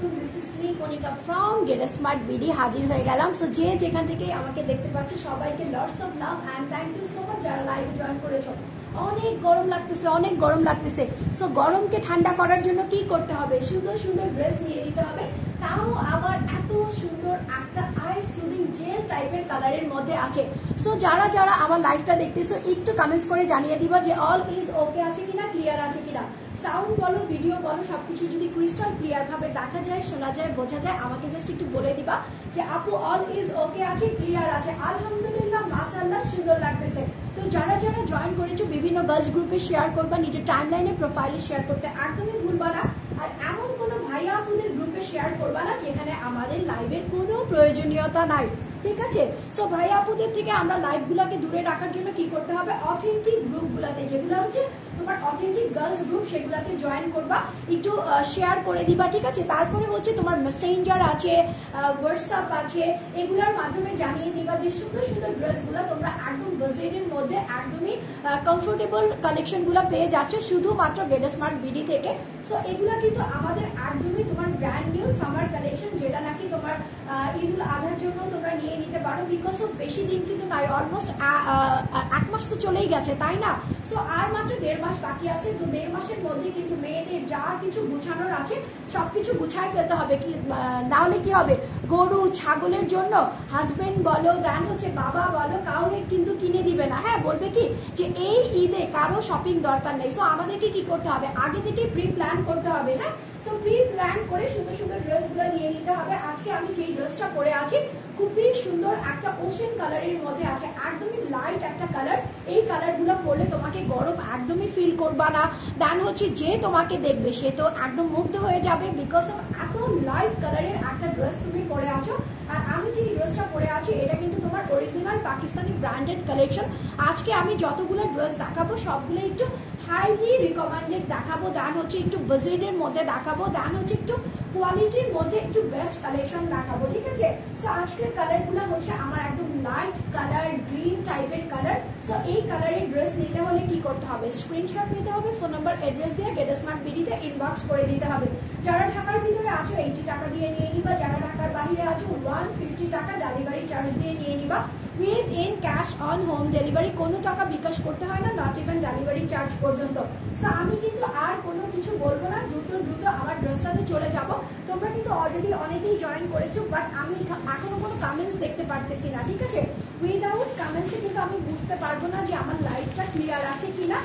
আলাইকুম, this is me Konika from Get Smart BD হাজির হয়ে গেলাম। সো যে যেখান থেকে আমাকে দেখতে পাচ্ছ সবাইকে lots of love and thank you so much যারা লাইভে জয়েন করেছো। অনেক গরম লাগতেছে, অনেক গরম লাগতেছে। সো গরমকে ঠান্ডা করার জন্য কি করতে হবে? সুন্দর সুন্দর ড্রেস নিয়ে নিতে হবে, তাও আবার এত সুন্দর একটা আই সুদিং জেল টাইপের কালারের মধ্যে আছে। সো যারা যারা আমার লাইভটা দেখতেছো একটু কমেন্টস করে জানিয়ে দিবা যে অল ইজ ওকে আছে কিনা, ক্লিয়ার আছে কিনা। সাউন্ড বলো, ভিডিও বলো, সবকিছু যদি ক্রিস্টাল ক্লিয়ার ভাবে দেখা যায়, শোনা যায়, বোঝা যায়, আমাকে জাস্ট একটু বলে দিবা যে আপু অল ইজ ওকে আছে, ক্লিয়ার আছে। আলহামদুলিল্লাহ, মাশাআল্লাহ, সুন্দর লাগতেছে। তো যারা যারা জয়েন করেছো বিভিন্ন গার্লস গ্রুপে শেয়ার করবা, নিজের টাইমলাইনে প্রোফাইলে শেয়ার করতে একদমই ভুলবা না। আর এমন কোনো ভাইয়া আপুদের গ্রুপে শেয়ার করবা না যেখানে আমাদের লাইভের কোনো প্রয়োজনীয়তা নাই, ঠিক আছে? সো ভাইয়া আপুদের থেকে আমরা লাইভগুলোকে দূরে রাখার জন্য কি করতে হবে? অথেন্টিক গ্রুপগুলোতে, যেগুলো হচ্ছে তোমার অথেন্টিক গার্লস গ্রুপ, সেগুলোতে জয়েন করবা, একটু শেয়ার করে দিবা, ঠিক আছে? তারপরে হচ্ছে তোমার মেসেঞ্জার আছে, হোয়াটসঅ্যাপ আছে, এগুলোর মাধ্যমে জানিয়ে দিবা যে সুন্দর সুন্দর ড্রেসগুলো তোমরা একদম বাজেটের মধ্যে একদমই কমফোর্টেবল কালেকশনগুলো পেয়ে যাচ্ছ শুধুমাত্র গেট স্মার্ট বিডি থেকে। সো এগুলো কিন্তু আমাদের একদমই তোমার ব্র্যান্ড নিউ সামার কালেকশন, যেটা নাকি তোমার ঈদুল আজহার জন্য তোমরা নিয়ে নিতে পারো। বিকজ অফ বেশি দিন কিন্তু নাই, অলমোস্ট এক মাস তো চলেই গেছে, তাই না? সো আর মাত্র 1.5 মাস বাকি আছে। তো 1.5 মাসের মধ্যে কিন্তু মেয়েদের যা কিছু গুছানোর আছে সবকিছু গুছায় ফেলতে হবে। কি নাহলে কি হবে? গরু ছাগলের জন্য হাজবেন্ড বলো, দেন হচ্ছে বাবা বলো, কাউরে কিন্তু কিনে দিবে না। হ্যাঁ, বলবে কি যে এই ঈদে কারো শপিং দরকার নেই। সো আমাদেরকে কি করতে হবে? আগে থেকে প্রি প্ল্যান করতে হবে। হ্যাঁ, সো প্রি প্ল্যান করে সুন্দর সুন্দর ড্রেসগুলো নিয়ে নিতে হবে। আজকে আমি যেই ড্রেসটা পরে আছি খুবই সুন্দর একটা ওশেন কালারের মধ্যে আছে, একদমই লাইট একটা কালার। এই কালারগুলো পরলে তোমাকে গরম একদমই ফিল করবা না। দেন হচ্ছে যে তোমাকে দেখবে সে তো একদম মুগ্ধ হয়ে যাবে, বিকজ অফ এত লাইট কালারের একটা ড্রেস তুমি পরে আছো। আর আমি যে ড্রেসটা পরে আছি এটা কিন্তু তোমার অরিজিনাল পাকিস্তানি ব্র্যান্ডেড কালেকশন। আজকে আমি যতগুলো ড্রেস দেখাবো সবগুলো একটু হাইলি রিকমেন্ডেড দেখাবো, দেন হচ্ছে একটু বাজেটের মধ্যে দেখাবো, দেন হচ্ছে একটু কোয়ালিটির মধ্যে একটু বেস্ট কালেকশন দেখাবো, ঠিক আছে? সো আজকের কালারগুলো হচ্ছে আমার একদম লাইট কালার, গ্রিন টাইপের কালার। সো এই কালারের ড্রেস নিতে হলে কি করতে হবে? স্ক্রিনশট নিতে হবে, ফোন নাম্বার অ্যাড্রেস দিয়ে গেট স্মার্ট বিডিতে ইনবক্স করে দিতে হবে। যারা ঢাকার ভিতরে আছো 80 টাকা দিয়ে নিয়ে নিবা, যারা ঢাকার বাইরে আছো 150 টাকা ডেলিভারি চার্জ দিয়ে নিয়ে নিবা। With in cash on home delivery, কোনো টাকা বিকাশ করতে হয় না, নট ইভেন ডেলিভারি চার্জ পর্যন্ত। সো আমি কিন্তু আর কোনো কিছু বলবো না, দ্রুত দ্রুত আমার ড্রেসটাতে চলে যাব। তোমরা কিন্তু অলরেডি অনেকেই জয়েন করেছো, বাট আমি এখনো কোনো কমেন্টস দেখতে পারতেছি না, ঠিক আছে? উইদাউট কমেন্টসে কিন্তু আমি বুঝতে পারবো না যে আমার লাইভটা ক্লিয়ার আছে কিনা।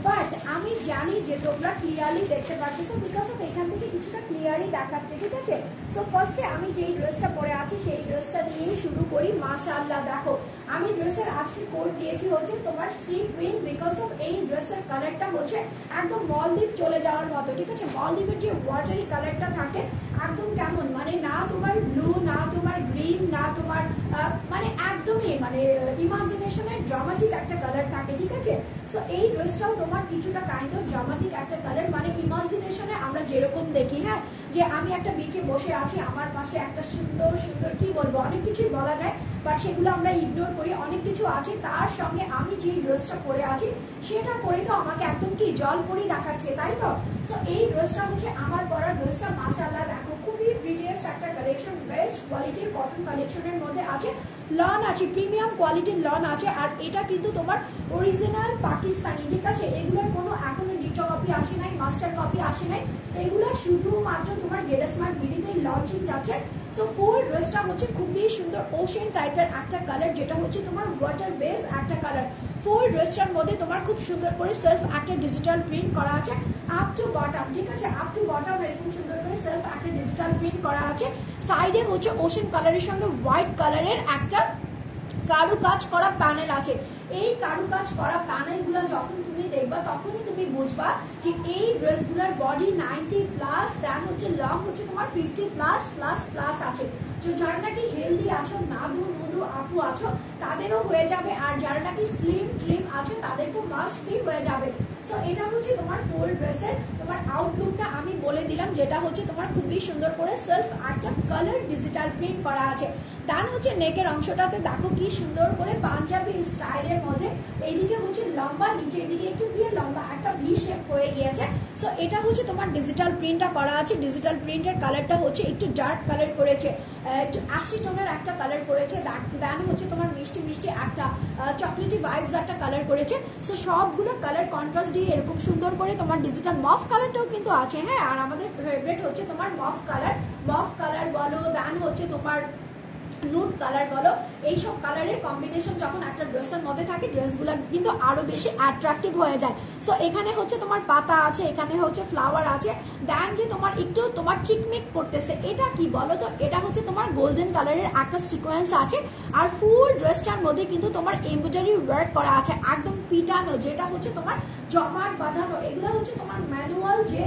বাট আমি জানি যে তোমরা ক্লিয়ারলি দেখতে পারতেছো, বিকজ অফ এখান থেকে কিছুটা ক্লিয়ারই দেখাচ্ছে, ঠিক আছে? সো ফার্স্টে আমি যেই ড্রেসটা পরে আছি সেই ড্রেসটা দিয়েই শুরু করি। মাশাআল্লাহ, দেখো আমি ড্রেসের আজকে কোড দিয়েছি হচ্ছে তোমার সি গ্রিন, বিকজ অফ এই ড্রেসের কালারটা হচ্ছে একদম মলদ্বীপ চলে যাওয়ার মতো, ঠিক আছে? মলদ্বীপের যে ওয়াটারি কালারটা থাকে একদম কেমন, মানে না তোমার ব্লু, না তোমার গ্রিন, না তোমার মানে একদমই মানে ইমাজিনেশনের ড্রামাটিক একটা কালার থাকে, ঠিক আছে? সো এই ড্রেসটাও তোমার কিছুটা কাইন্ড অফ ড্রামাটিক একটা কালার, মানে ইমাজিনেশনে আমরা যেরকম দেখি, হ্যাঁ, যে আমি একটা বিচে বসে আছি, আমার পাশে একটা সুন্দর সুন্দর কি বলবো, অনেক কিছুই বলা যায়, বাট সেগুলো আমরা ইগনোর করি। অনেক কিছু আছে, তার সঙ্গে আমি যে ড্রেসটা পরে আছি সেটা পরে তো আমাকে একদম কি জল পরি দেখাচ্ছে, তাই তো? সো এই ড্রেসটা হচ্ছে আমার পরা ড্রেসটা। মাশাআল্লাহ, দেখো খুবই প্রিটিয়েস্ট একটা কালেকশন, বেস্ট কোয়ালিটির কটন কালেকশনের মধ্যে আছে, লন আছে, প্রিমিয়াম কোয়ালিটির লন আছে। আর এটা কিন্তু তোমার অরিজিনাল পাকিস্তানি, ঠিক আছে? এগুলোর কোনো এখনো ডিটো কপি আসে নাই, মাস্টার কপি আসে নাই, এগুলো শুধুমাত্র তোমার গেট স্মার্ট বিডিতে লঞ্চিং যাচ্ছে। সো ফুল ড্রেসটা হচ্ছে খুবই সুন্দর ওশেন টাইপের একটা কালার, যেটা হচ্ছে তোমার ওয়াটার বেস একটা কালার। ফুল ড্রেসটার মধ্যে তোমার খুব সুন্দর করে সেলফ একটা ডিজিটাল প্রিন্ট করা আছে আপ টু বটম, ঠিক আছে? আপ টু বটম এরকম সুন্দর করে সেলফ একটা ডিজিটাল প্রিন্ট করা আছে। সাইডে হচ্ছে ওশেন কালারের সঙ্গে হোয়াইট কালারের একটা কারুকাজ করা প্যানেল আছে। এই কারুকাজ করা প্যানেলগুলো যখন তুমি দেখবা তখনই তুমি বুঝবা যে এই ড্রেসগুলোর বডি 90 প্লাস, দেন হচ্ছে লং হচ্ছে তোমার 50 প্লাস প্লাস প্লাস আছে। তো যারা নাকি হেলদি আছো, নাদু নুদু আপু আছো, তাদেরও হয়ে যাবে। আর যারা নাকি স্লিম ট্রিম আছো তাদের তো মাস্ট বি হয়ে যাবে। সো এটা হচ্ছে তোমার ফুল ড্রেসের তোমার আউটলুকটা আমি বলে দিলাম, যেটা হচ্ছে তোমার খুবই সুন্দর করে সেলফ একটা কালার ডিজিটাল প্রিন্ট করা আছে। দেন হচ্ছে নেকের অংশটাতে দেখো কি সুন্দর করে পাঞ্জাবি স্টাইলের মধ্যে এইদিকে হচ্ছে লম্বা, নিচের দিকে একটু গিয়ে লম্বা একটা ভি শেপ হয়ে গিয়েছে। সো এটা হচ্ছে তোমার ডিজিটাল প্রিন্টটা করা আছে। ডিজিটাল প্রিন্টের কালারটা হচ্ছে একটু ডার্ক কালার করেছে, একটু আশি টোনের একটা কালার করেছে। দেন হচ্ছে তোমার মিষ্টি মিষ্টি একটা চকলেটি ভাইবস একটা কালার করেছে। সো সবগুলো কালার কন্ট্রাস্ট দিয়ে এরকম সুন্দর করে তোমার ডিজিটাল মফ কালারটাও কিন্তু আছে। হ্যাঁ, আর আমাদের ফেভারিট হচ্ছে তোমার মফ কালার বলো, দেন হচ্ছে তোমার নুড কালার বলো, এইসব কালারের কম্বিনেশন যখন একটা ড্রেসের মধ্যে থাকে ড্রেসগুলো কিন্তু আরো বেশি অ্যাট্রাকটিভ হয়ে যায়। সো এখানে হচ্ছে তোমার পাতা আছে, এখানে হচ্ছে ফ্লাওয়ার আছে, দেন যে তোমার একটু তোমার চিকমিক করতেছে, এটা কি বলো তো, এটা হচ্ছে তোমার গোল্ডেন কালারের একটা সিকোয়েন্স আছে। আর ফুল ড্রেসটার মধ্যে কিন্তু তোমার এমব্রয়ডারি ওয়ার্ক করা আছে, একদম পিটানো, যেটা হচ্ছে তোমার জমাট বাঁধানো। এগুলো হচ্ছে তোমার ম্যানুয়াল যে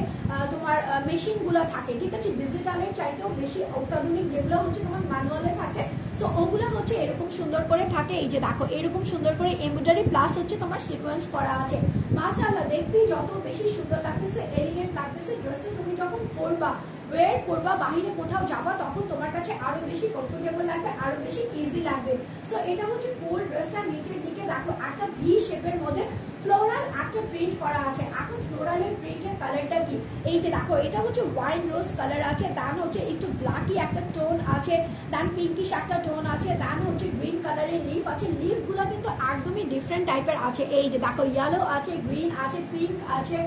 তোমার মেশিনগুলো থাকে, ঠিক আছে, ডিজিটালের চাইতেও বেশি অত্যাধুনিক যেগুলো হচ্ছে তোমার ম্যানুয়ালে থাকে। সো ওগুলো হচ্ছে এরকম সুন্দর করে থাকে। এই যে দেখো এরকম সুন্দর করে এমব্রয়ডারি প্লাস হচ্ছে তোমার সিকোয়েন্স করা আছে। মাশাআল্লাহ, দেখতেই যত বেশি সুন্দর লাগতেছে, এলিগেন্ট লাগতেছে। ড্রেসে তুমি যখন পরবা, ওয়ের করবা, বাহিরে কোথাও যাবা, তখন তোমার কাছে আরো বেশি কমফোর্টেবল লাগবে, আরো বেশি ইজি লাগবে। সো এটা হচ্ছে ফুল ড্রেসটা। নিচের দিকে দেখো একটা ভি শেপের মধ্যে ফ্লোরাল একটা প্রিন্ট করা আছে। এখন ফ্লোরালের প্রিন্টের কালারটা কি, এই যে দেখো এটা হচ্ছে ওয়াইন রোজ কালার আছে, দেন হচ্ছে একটু ব্ল্যাকি একটা টোন আছে, দেন পিঙ্কিশ একটা টোন আছে, দেন হচ্ছে গ্রিন কালারের লিফ আছে। লিফগুলো কিন্তু একদমই ডিফারেন্ট টাইপের আছে। এই যে দেখো ইয়েলো আছে, গ্রিন আছে, পিঙ্ক আছে,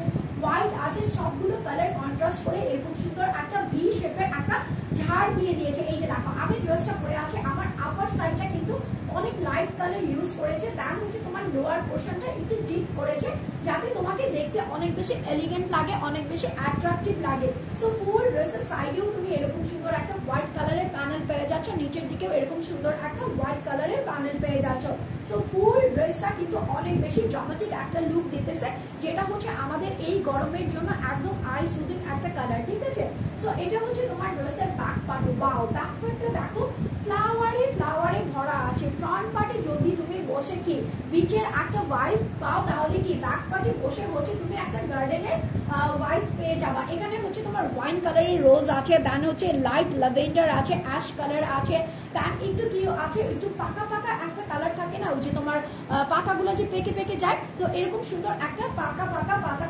হোয়াইট আছে, সবগুলো কালার কন্ট্রাস্ট করে এরকম সুন্দর একটা ভি শেপের একটা ঝাড় দিয়ে দিয়েছে। এই যে দেখো আমি ড্রেসটা পরে আছে, আমার আপার সাইডটা কিন্তু অনেক লাইট কালার ইউজ করেছে, দেন হচ্ছে তোমার লোয়ার পোর্শনটা একটু ডিপ করেছে, যাতে তোমাকে দেখতে অনেক বেশি এলিগেন্ট লাগে, অনেক বেশি অ্যাট্রাকটিভ লাগে। সো ফুল ড্রেসের সাইডেও তুমি এরকম সুন্দর একটা হোয়াইট কালারের প্যানেল পেয়ে যাচ্ছ, নিচের দিকেও এরকম সুন্দর একটা হোয়াইট কালারের প্যানেল পেয়ে যাচ্ছ। সো ফুল ড্রেসটা কিন্তু অনেক বেশি ড্রামাটিক একটা লুক দিতেছে, যেটা হচ্ছে আমাদের এই গরমের জন্য একদম আই সুদিং একটা কালার, ঠিক আছে। সো এটা হচ্ছে তোমার ড্রেসের ব্যাক পার্ট। বাও, ব্যাক পার্টটা দেখো ফ্লাওয়ারে ভরা আছে। ফ্রন্ট পার্টে যদি তুমি বসে কি বিচের একটা ভাইব পাও, তাহলে কি ব্যাক পার্টে বসে হচ্ছে তুমি একটা গার্ডেনের ভাইব পেয়ে যাবা। এখানে হচ্ছে তোমার ওয়াইন কালারের রোজ আছে, দেন হচ্ছে লাইট ল্যাভেন্ডার আছে, অ্যাশ কালার আছে, দেন একটু কি আছে একটু পাকা একটা কালার থাকে না, ওই যে তোমার পাতাগুলো যে পেকে পেকে যায়, তো এরকম সুন্দর একটা পাকা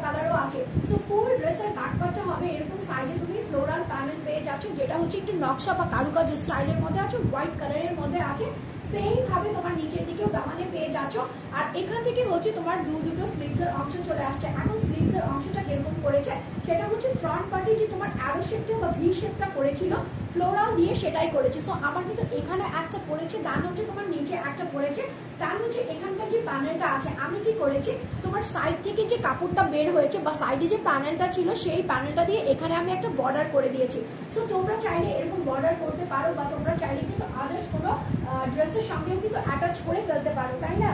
কালারও আছে। সো ফুল ড্রেসের ব্যাক পার্টটা হবে এরকম, সাইডে তুমি ফ্লোরাল প্যানেল পেয়ে যাচ্ছ, যেটা হচ্ছে একটু নকশা বা কারুকাজ স্টাইলের মধ্যে আছে, হোয়াইট কালারের মধ্যে আছে। সেম ভাবে তোমার নিচের দিকেও দামানে পেয়ে যাচ্ছ। আর এখান থেকে হচ্ছে তোমার দুটো স্লিভস এর অংশ চলে আসছে। এখন স্লিভস এর অংশটা কিরকম করেছে, সেটা হচ্ছে ফ্রন্ট পার্টে যে তোমার অ্যারো শেপটা বা ভি শেপটা করেছিল ফ্লোরাল দিয়ে, সেটাই করেছে। সো আমার কিন্তু এখানে একটা পড়েছে, দেন হচ্ছে তোমার নিচে একটা পড়েছে, দেন হচ্ছে এখানকার যে প্যানেলটা আছে আমি কি করেছি, তোমার সাইড থেকে যে কাপড়টা বের হয়েছে বা সাইডে যে প্যানেলটা ছিল সেই প্যানেলটা দিয়ে এখানে আমি একটা বর্ডার করে দিয়েছি। সো তোমরা চাইলে এরকম বর্ডার করতে পারো, বা তোমরা চাইলে কিন্তু আদার্স কোনো ড্রেসের সঙ্গেও কিন্তু অ্যাটাচ করে ফেলতে পারো, তাই না,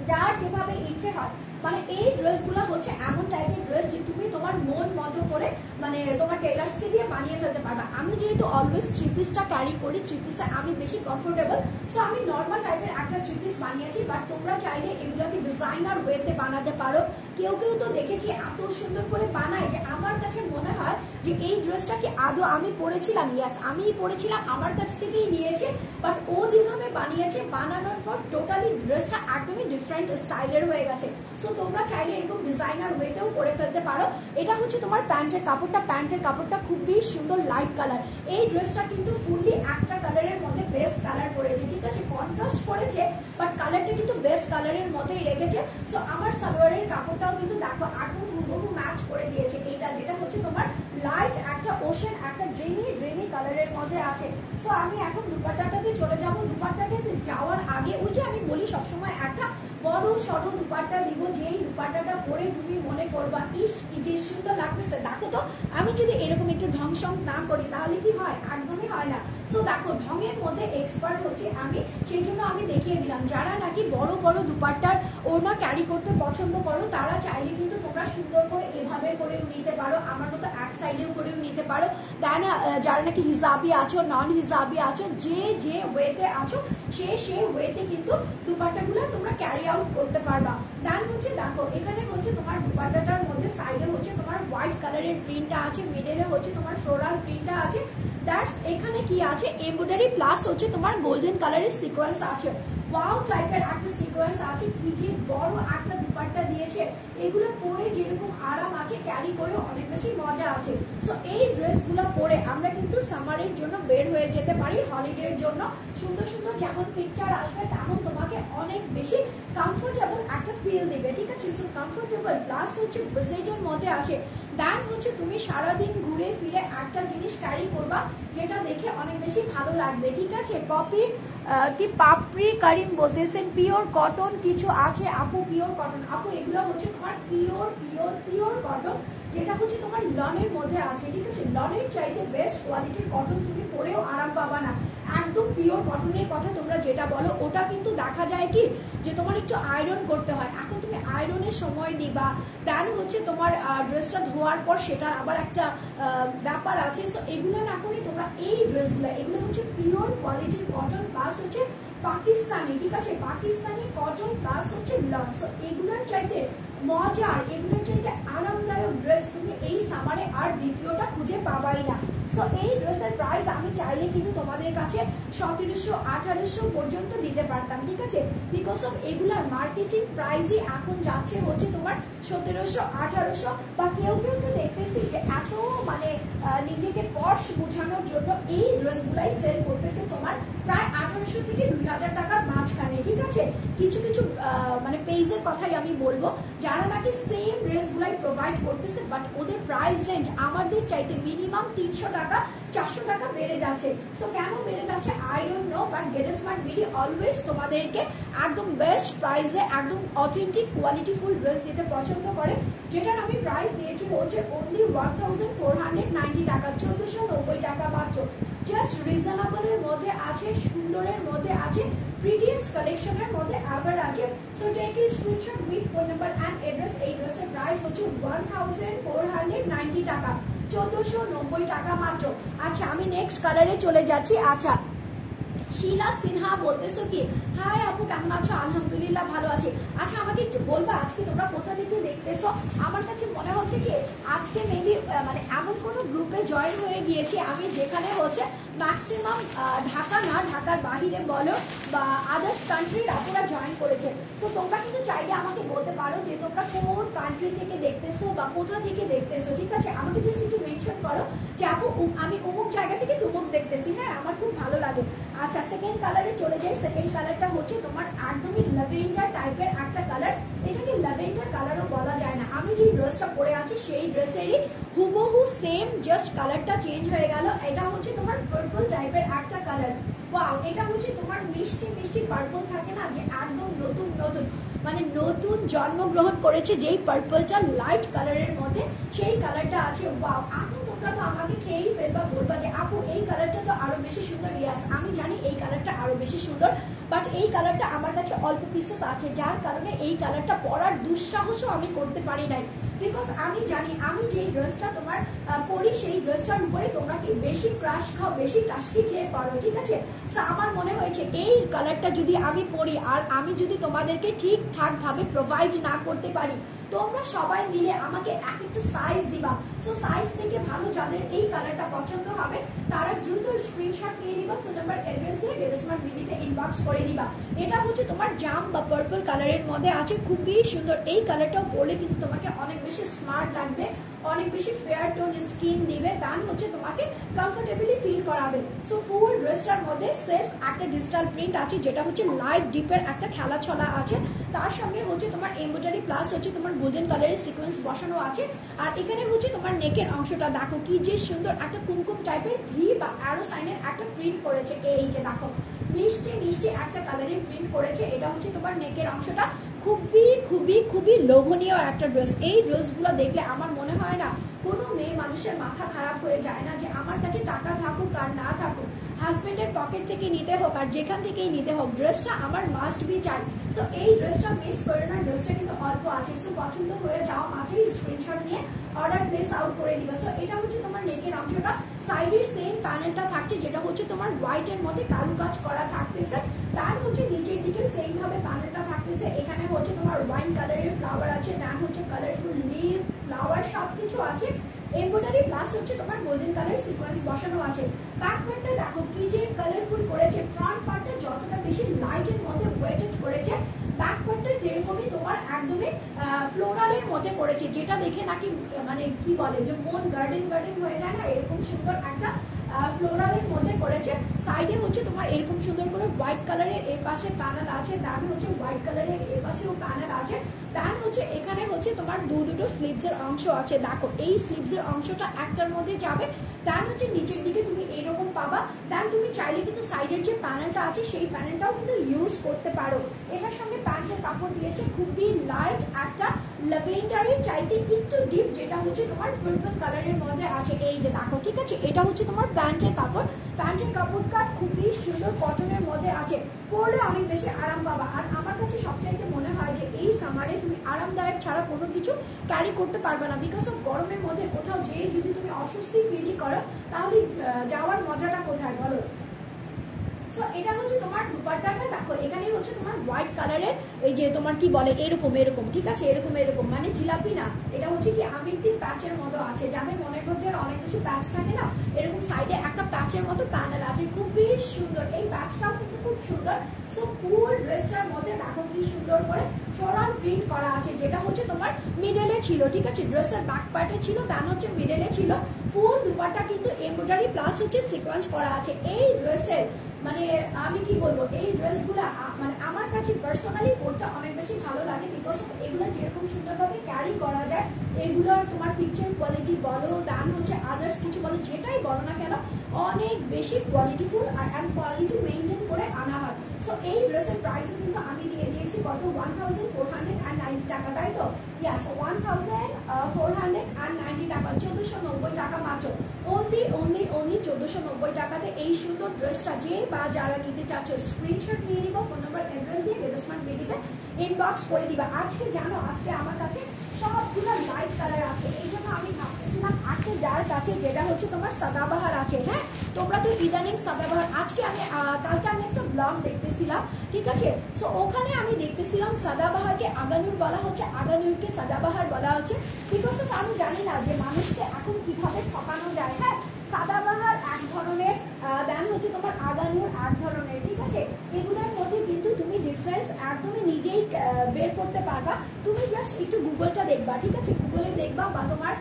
যার যেভাবে ইচ্ছে হয়। মানে এই ড্রেসগুলো হচ্ছে এমন টাইপের ড্রেস যে তুমি তোমার মন মতো করে মানে তোমার টেলার্সকে দিয়ে বানিয়ে ফেলতে পারবা। আমি যেহেতু অলওয়েজ থ্রি পিসটা ক্যারি করি, থ্রি পিসে আমি বেশি কমফোর্টেবল, সো আমি নর্মাল টাইপের একটা থ্রি পিস বানিয়েছি। বাট তোমরা চাইলে এগুলোকে ডিজাইনার ওয়েতে বানাতে পারো। কেউ তো দেখেছি এত সুন্দর করে বানায় যে আমার কাছে মনে হয় যে এই ড্রেসটা কি আদৌ আমি পরেছিলাম। ইয়াস, আমি পরেছিলাম, আমার কাছ থেকেই নিয়েছে, বাট ও যেভাবে বানিয়েছে, বানানোর পর টোটালি ড্রেসটা একদমই ডিফারেন্ট স্টাইলের হয়ে গেছে। সো তোমরা চাইলে এরকম ডিজাইনার ওয়েতেও করে ফেলতে পারো। এটা হচ্ছে তোমার প্যান্টের কাপড়টা খুবই সুন্দর লাইট কালার। এই ড্রেসটা কিন্তু ফুললি একটা কালারের মধ্যে বেস্ট কালার করেছে, ঠিক আছে, কন্ট্রাস্ট করেছে, বাট কালারটা কিন্তু বেস্ট কালারের মধ্যেই রেখেছে। সো আমার সালোয়ারের কাপড়টাও কিন্তু দেখো একদম হুবহু ম্যাচ করে দিয়েছে। এইটা যেটা হচ্ছে তোমার লাইট একটা ওশেন একটা ড্রিমি কালারের মধ্যে আছে। সো আমি এখন দুপাট্টাটাতে চলে যাবো। দুপাট্টাটাতে যাওয়ার আগে ওই যে আমি বলি সবসময় একটা বড় সরো দুপাট্টা দিব, যেই দুপাট্টাটা পরে তুমি মনে করবা ইস যে সুন্দর লাগতেছে। দেখো তো আমি যদি এরকম একটু ঢং সং না করি তাহলে কি হয়, একদমই হয় না। সো দেখো ঢঙের মধ্যে এক্সপার্ট হচ্ছে আমি, সেই জন্য আমি দেখিয়ে দিলাম। যারা নাকি বড় দুপাট্টার ওড়না ক্যারি করতে পছন্দ করো, তারা চাইলে কিন্তু তোমরা সুন্দর করে এভাবে করে নিতে পারো। আমার মতো এক সাইড স্টাইলেও করেও নিতে পারো। দেন যারা নাকি হিজাবি আছো, নন হিজাবি আছো, যে ওয়েতে আছো সে ওয়েতে কিন্তু দুপাট্টাগুলো তোমরা ক্যারি আউট করতে পারবা। দেন হচ্ছে দেখো এখানে হচ্ছে তোমার দুপাট্টাটার মধ্যে সাইডে হচ্ছে তোমার হোয়াইট কালারের প্রিন্টটা আছে, মিডলে হচ্ছে তোমার ফ্লোরাল প্রিন্টটা আছে। দ্যাটস এখানে কি আছে এমব্রয়ডারি প্লাস হচ্ছে তোমার গোল্ডেন কালারের সিকোয়েন্স আছে। ওয়াও টাইপের একটা সিকোয়েন্স আছে, কি যে বড় একটা দুপাট্টা দিয়েছে, এগুলো পরে যেরকম আরাম আছে ক্যারি করে অনেক বেশি মজা আছে। সো এই ড্রেসগুলো পরে আমরা কিন্তু সামারের জন্য বের হয়ে যেতে পারি, হলিডের জন্য। সুন্দর সুন্দর যেমন পিকচার আসবে তেমন তোমাকে অনেক বেশি কমফোর্টেবল একটা ফিল দিবে, ঠিক আছে। সো কমফোর্টেবল প্লাস হচ্ছে বাজেটের মধ্যে আছে। দেন হচ্ছে তুমি সারাদিন ঘুরে ফিরে একটা জিনিস ক্যারি করবা যেটা দেখে অনেক বেশি ভালো লাগবে, ঠিক আছে। পপি কি পাপড়ি করিম বলতেছেন পিওর কটন কিছু আছে আপু, পিওর কটন আপু এগুলো হচ্ছে তোমার পিওর কটন, যেটা হচ্ছে তোমার লনের মধ্যে আছে, ঠিক আছে। লনের চাইতে বেস্ট কোয়ালিটির কটন তুমি পরেও আরাম পাবা না। একদম পিওর কটনের কথা তোমরা যেটা বলো ওটা কিন্তু দেখা যায় কি যে তোমার একটু আয়রন করতে হয়, এখন তুমি আয়রনের সময় দিবা, দেন হচ্ছে তোমার ড্রেসটা ধোয়ার পর সেটার আবার একটা ব্যাপার আছে। সো এগুলো না করে তোমরা এই ড্রেসগুলো, এগুলো হচ্ছে পিওর কোয়ালিটির কটন প্লাস হচ্ছে পাকিস্তানি, ঠিক আছে, পাকিস্তানি কটন প্লাস হচ্ছে লন। সো এগুলোর চাইতে মজার, এগুলোর চাইতে আরামদায়ক ড্রেস তুমি এই সামারে আর দ্বিতীয়টা খুঁজে পাবাই না। সো এই ড্রেসের প্রাইস আমি চাইলে কিন্তু তোমাদের কাছে 1700-1800 পর্যন্ত দিতে পারতাম, ঠিক আছে। বিকজ অফ এগুলার মার্কেটিং প্রাইসই এখন যাচ্ছে হচ্ছে তোমার 1700-1800, বা কেউ কেউ তো দেখতেছি যে এত মানে নিজেকে পশ বোঝানোর জন্য এই ড্রেসগুলাই সেল করতেছে তোমার প্রায় 1800 থেকে 2000 টাকার মাঝখানে, ঠিক আছে। কিছু কিছু মানে পেজের কথাই আমি বলবো যারা নাকি সেম ড্রেসগুলাই প্রোভাইড করতেছে, বাট ওদের প্রাইস রেঞ্জ আমাদের চাইতে মিনিমাম 300-400 টাকা বেড়ে যাচ্ছে। সো কেন বেড়ে যাচ্ছে I don't know, but Get Smart BD always তোমাদেরকে একদম বেস্ট প্রাইসে একদম অথেন্টিক কোয়ালিটিফুল ড্রেস দিতে পছন্দ করে, যেটার আমি প্রাইস দিয়েছি হচ্ছে অনলি 1490 টাকা, 1490 টাকা মাত্র। জাস্ট রিজনেবলের মধ্যে আছে, সুন্দরের মধ্যে আছে, প্রিটিয়েস্ট কালেকশনের মধ্যে আবার আছে। So take a screenshot with phone number and address. এই ড্রেসের প্রাইস হচ্ছে 1490 টাকা, 1490 টাকা মাত্র। আচ্ছা আমি নেক্সট কালারে চলে যাচ্ছি। আচ্ছা শিলা সিনহা বলতেছো কি হাই আপু কেমন আছো? আলহামদুলিল্লাহ ভালো আছি। আচ্ছা আমাকে একটু বলবা আজকে তোমরা কোথা থেকে দেখতেছো? আমার কাছে মনে হচ্ছে কি আজকে মেবি মানে এমন কোনো গ্রুপে জয়েন হয়ে গিয়েছি আমি যেখানে হচ্ছে ম্যাক্সিমাম ঢাকা না ঢাকার বাহিরে বলো বা আদার্স কান্ট্রির আপুরা জয়েন করেছে। সো তোমরা কিন্তু চাইলে আমাকে বলতে পারো যে তোমরা কোন কান্ট্রি থেকে দেখতেছো বা কোথা থেকে দেখতেছো, ঠিক আছে। আমাকে জাস্ট একটু মেনশন করো যে আপু আমি অমুক জায়গা থেকে তুমুক দেখতেছি, হ্যাঁ আমার খুব ভালো লাগে। আচ্ছা সেকেন্ড কালারে চলে যাই। সেকেন্ড কালারটা হচ্ছে তোমার একদমই ল্যাভেন্ডার টাইপের একটা কালার, এটাকে ল্যাভেন্ডার কালারও বলা যায় না। আমি যে ড্রেসটা পরে আছি সেই ড্রেসেরই হুবহু সেম, জাস্ট কালারটা চেঞ্জ হয়ে গেল। এটা হচ্ছে তোমার পার্পল টাইপের একটা কালার। ওয়াও, এটা হচ্ছে তোমার মিষ্টি মিষ্টি পার্পল থাকে না যে একদম নতুন নতুন মানে নতুন জন্মগ্রহণ করেছে যেই পার্পলটা লাইট কালারের মধ্যে, সেই কালারটা আছে। ওয়াও, এখন তোমরা তো আমাকে খেয়েই ফেলবা, বলবা যে আপু এই কালারটা তো আরো বেশি সুন্দর। ইয়াস আমি জানি এই কালারটা আরো বেশি সুন্দর, বাট এই কালারটা আমার কাছে অল্প পিসেস আছে যার কারণে এই কালারটা পরার দুঃসাহসও আমি করতে পারি নাই। বিকজ আমি জানি আমি যেই ড্রেসটা তোমার পরি সেই ড্রেসটার উপরে তোমরা কি বেশি ক্রাশ খাও, বেশি টাস্কি খেয়ে পারো, ঠিক আছে। সো আমার মনে হয়েছে এই কালারটা যদি আমি পরি আর আমি যদি তোমাদেরকে ঠিকঠাক ভাবে প্রোভাইড না করতে পারি, তোমরা সবাই মিলে আমাকে এক একটা সাইজ দিবা। সো সাইজ থেকে ভালো যাদের এই কালারটা পছন্দ হবে তারা দ্রুত স্ক্রিনশট নিয়ে নিবা, ফোন নাম্বার অ্যাড্রেস দিয়ে ডেভিসমার্ট বিডিতে ইনবক্স করে দিবা। এটা হচ্ছে তোমার জাম বা পার্পল কালারের মধ্যে আছে, খুবই সুন্দর। এই কালারটাও পরলে কিন্তু তোমাকে অনেক বেশি স্মার্ট লাগবে, অনেক বেশি ফেয়ার টোন স্কিন দিবে, তান হচ্ছে তোমাকে কমফোর্টেবলি ফিল করাবে। সো ফুল ড্রেসটার মধ্যে সেফ একটা ডিজিটাল প্রিন্ট আছে যেটা হচ্ছে লাইট ডিপের একটা খেলা ছলা আছে, তার সঙ্গে হচ্ছে তোমার এমব্রয়ডারি প্লাস হচ্ছে তোমার গোল্ডেন কালারের সিকোয়েন্স বসানো আছে। আর এখানে হচ্ছে তোমার নেকের অংশটা দেখো কি যে সুন্দর একটা কুমকুম টাইপের ভি বা অ্যারো সাইনের একটা প্রিন্ট করেছে। এই যে দেখো মিষ্টি মিষ্টি একটা কালারের প্রিন্ট করেছে। এটা হচ্ছে তোমার নেকের অংশটা, খুবই খুবই খুবই লোভনীয় একটা ড্রেস। এই ড্রেসগুলো দেখলে আমার মনে হয় না কোনো মেয়ে মানুষের মাথা খারাপ হয়ে যায় না যে আমার কাছে টাকা থাকুক আর না থাকুক, হাজবেন্ডের পকেট থেকে নিতে হোক আর যেখান থেকেই নিতে হোক, ড্রেসটা আমার মাস্ট বি চাই। সো এই ড্রেসটা মিস করে না, ড্রেসটা কিন্তু অল্প আছে। সো পছন্দ হয়ে যাওয়া মাত্রই স্ক্রিনশট নিয়ে অর্ডার প্লেস আউট করে দিবা। সো এটা হচ্ছে তোমার নেকের অংশটা, সাইডের সেম প্যানেলটা থাকছে যেটা হচ্ছে তোমার হোয়াইটের মধ্যে কারু কাজ করা থাকতেছে, তার হচ্ছে নিচের দিকে সেম ভাবে প্যানেলটা থাকতেছে। এখানে হচ্ছে তোমার ওয়াইন কালারের ফ্লাওয়ার আছে, দেন হচ্ছে কালারফুল লিভ ফ্লাওয়ার সবকিছু আছে, এমব্রয়ডারি প্লাস হচ্ছে তোমার গোল্ডেন কালার সিকোয়েন্স বসানো আছে। ব্যাক পার্টটা দেখো কি যে কালারফুল করেছে, ফ্রন্ট পার্টটা যতটা বেশি লাইটের মধ্যে ওয়েটেড করেছে, ব্যাক পার্টটা যেরকমই তোমার একদমই ফ্লোরালের মধ্যে করেছে, যেটা দেখে নাকি মানে কি বলে যে মন গার্ডেন গার্ডেন হয়ে যায় না, এরকম সুন্দর একটা ফ্লোরালের মধ্যে করেছে। সাইডে হচ্ছে তোমার এরকম সুন্দর করে হোয়াইট কালারের এই পাশে প্যানেল আছে, দেন হচ্ছে হোয়াইট কালারের এই পাশেও প্যানেল আছে, দেন হচ্ছে এখানে হচ্ছে তোমার দুটো স্লিভস এর অংশ আছে। দেখো এই স্লিভস এর অংশটা একটার মধ্যে যাবে, দেন হচ্ছে নিচের দিকে তুমি এরকম পাবা। দেন তুমি চাইলে কিন্তু সাইডের যে প্যানেলটা আছে সেই প্যানেলটাও কিন্তু ইউজ করতে পারো। এটার সঙ্গে প্যান্টের কাপড় দিয়েছে খুবই লাইট একটা ল্যাভেন্ডারের চাইতে একটু ডিপ, যেটা হচ্ছে তোমার পার্পল কালারের মধ্যে আছে। এই যে দেখো, ঠিক আছে, এটা হচ্ছে তোমার প্যান্টের কাপড়, প্যান্টের কাপড়টা খুবই সুন্দর কটনের মধ্যে আছে, পরলে অনেক বেশি আরাম পাবা। আর আমার কাছে সবচাইতে মনে হয় যে এই সামারে তুমি আরামদায়ক ছাড়া কোনো কিছু ক্যারি করতে পারবে না, বিকজ অফ গরমের মধ্যে কোথাও যেয়ে যদি তুমি অস্বস্তি ফিলই করো তাহলে যাওয়ার মজাটা কোথায় বলো। সো এটা হচ্ছে তোমার দুপাট্টাটা, দেখো এখানে হচ্ছে তোমার হোয়াইট কালারের এই যে তোমার কি বলে এরকম এরকম, ঠিক আছে, এরকম এরকম মানে জিলাপি না, এটা হচ্ছে কি আমিরতির প্যাচের মতো আছে, যাদের মনের মধ্যে অনেক বেশি প্যাচ থাকে না, এরকম সাইডে একটা প্যাচের মতো প্যানেল আছে, খুবই সুন্দর। এই প্যাচটাও কিন্তু খুব সুন্দর। সো ফুল ড্রেসটার মধ্যে দেখো কি সুন্দর করে ফ্লোরাল প্রিন্ট করা আছে, যেটা হচ্ছে তোমার মিডলে ছিল, ঠিক আছে, ড্রেসের ব্যাক পার্টে ছিল, দেন হচ্ছে মিডলে ছিল। ফুল দুপাট্টা কিন্তু এমব্রয়ডারি প্লাস হচ্ছে সিকোয়েন্স করা আছে। এই ড্রেসের মানে আমি কি বলবো, এই ড্রেসগুলো মানে আমার কাছে পার্সোনালি পরতে অনেক বেশি ভালো লাগে, বিকজ এগুলো যেরকম সুন্দরভাবে ক্যারি করা যায়, এগুলোর তোমার পিকচার কোয়ালিটি বলো, দেন হচ্ছে আদার্স কিছু বলো, যেটাই বলো না কেন অনেক বেশি কোয়ালিটিফুল আর কোয়ালিটি মেনটেন করে আনা হয়। সো এই ড্রেসের প্রাইসও কিন্তু আমি দিয়ে দিয়েছি কত, 1490 টাকা, তাই তো? ইয়াস, 1490 টাকা, 1490 টাকা মাত্র, অনলি 1490 টাকাতে এই সুন্দর ড্রেসটা যে বা যারা নিতে চাচ্ছ স্ক্রিনশট নিয়ে নিবা, ফোন নাম্বার অ্যাড্রেস দিয়ে বেবস্মার্ট বিডিতে ইনবক্স করে দিবা। আজকে জানো আজকে আমার কাছে সবগুলো লাইট কালার আছে, এই জন্য আমি ভাবতেছিলাম আজকে যার কাছে যেটা হচ্ছে তোমার সাদাবাহার আছে, হ্যাঁ তোমরা তো ইদানিং সাদাবাহার, আজকে আমি কালকে আমি একটা ব্লগ দেখতেছিলাম, ঠিক আছে, সো ওখানে আমি দেখতেছিলাম সাদাবাহারকে আগানুর বলা হচ্ছে, আগানুরকে সাদাবাহার বলা হচ্ছে, বিকজ আমি জানি না যে মানুষকে এখন কিভাবে ঠকানো যায়। হ্যাঁ, সাদাবাহার এক ধরনের, দেন হচ্ছে তোমার আগানুর এক ধরনের, ঠিক আছে, এগুলোর মধ্যে কিন্তু তুমি ডিফারেন্স একদমই নিজেই বের করতে পারবা। তুমি জাস্ট একটু গুগলটা দেখবা, ঠিক আছে, গুগলে দেখবা বা তোমার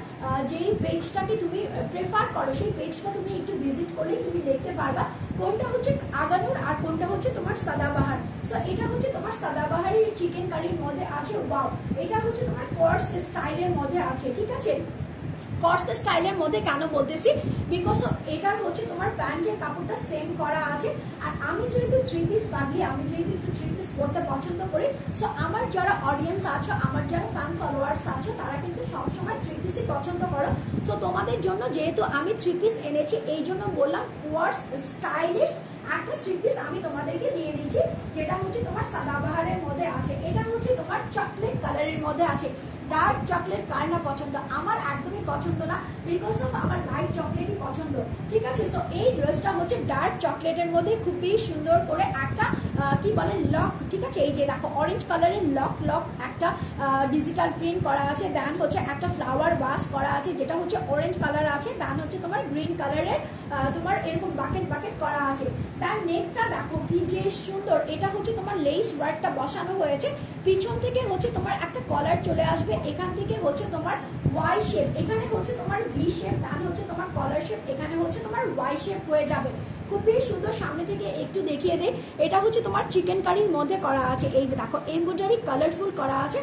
যেই পেজটাকে তুমি প্রেফার করো সেই পেজটা তুমি একটু ভিজিট করলেই তুমি দেখতে পারবা কোনটা হচ্ছে আগানুর আর কোনটা হচ্ছে তোমার সাদাবাহার। সো এটা হচ্ছে তোমার সাদাবাহারের চিকেন কারির মধ্যে আছে, ওয়াও, এটা হচ্ছে তোমার কোর্স স্টাইলের মধ্যে আছে, ঠিক আছে। কর্স স্টাইলের মধ্যে কেন বলতেছি, বিকজ এটার হচ্ছে তোমার প্যান্টের কাপড়টা সেম করা আছে, আর আমি যেহেতু থ্রি পিস পাগলি, আমি যেহেতু একটু থ্রি পিস পরতে পছন্দ করি, সো আমার যারা অডিয়েন্স আছো, আমার যারা ফ্যান ফলোয়ার্স আছো, তারা কিন্তু সবসময় থ্রি পিসই পছন্দ করো। সো তোমাদের জন্য যেহেতু আমি থ্রি পিস এনেছি, এই জন্য বললাম কোর্স স্টাইলিশ একটা থ্রি পিস আমি তোমাদেরকে দিয়ে দিচ্ছি, যেটা হচ্ছে তোমার সাদাবাহারের মধ্যে আছে। এটা হচ্ছে তোমার চকলেট কালারের মধ্যে আছে। ডার্ক চকলেট কার না পছন্দ, আমার একদমই পছন্দ না, বিকজ অফ আমার লাইট চকলেটই পছন্দ, ঠিক আছে। সো এই ড্রেসটা হচ্ছে ডার্ক চকলেটের মধ্যে খুবই সুন্দর করে একটা কি বলে লক, ঠিক আছে, এই যে দেখো অরেঞ্জ কালারের লক একটা ডিজিটাল প্রিন্ট করা আছে, দেন হচ্ছে একটা ফ্লাওয়ার ওয়াশ করা আছে, যেটা হচ্ছে অরেঞ্জ কালার আছে, দেন হচ্ছে তোমার গ্রিন কালারের তোমার এরকম বাকেট করা আছে। দেন নেকটা দেখো কি যে সুন্দর, এটা হচ্ছে তোমার লেস ওয়ার্কটা বসানো হয়েছে, পিছন থেকে হচ্ছে তোমার একটা কলার চলে আসবে, এখান থেকে হচ্ছে তোমার ওয়াই শেপ, এখানে হচ্ছে তোমার ভি শেপ, দেন হচ্ছে তোমার কলার শেপ, এখানে হচ্ছে তোমার ওয়াই শেপ হয়ে যাবে, খুবই সুন্দর। সামনে থেকে একটু দেখিয়ে দেয়, এটা হচ্ছে তোমার চিকেন কারির মধ্যে করা আছে, এই যে দেখো এমব্রয়ডারি কালারফুল করা আছে,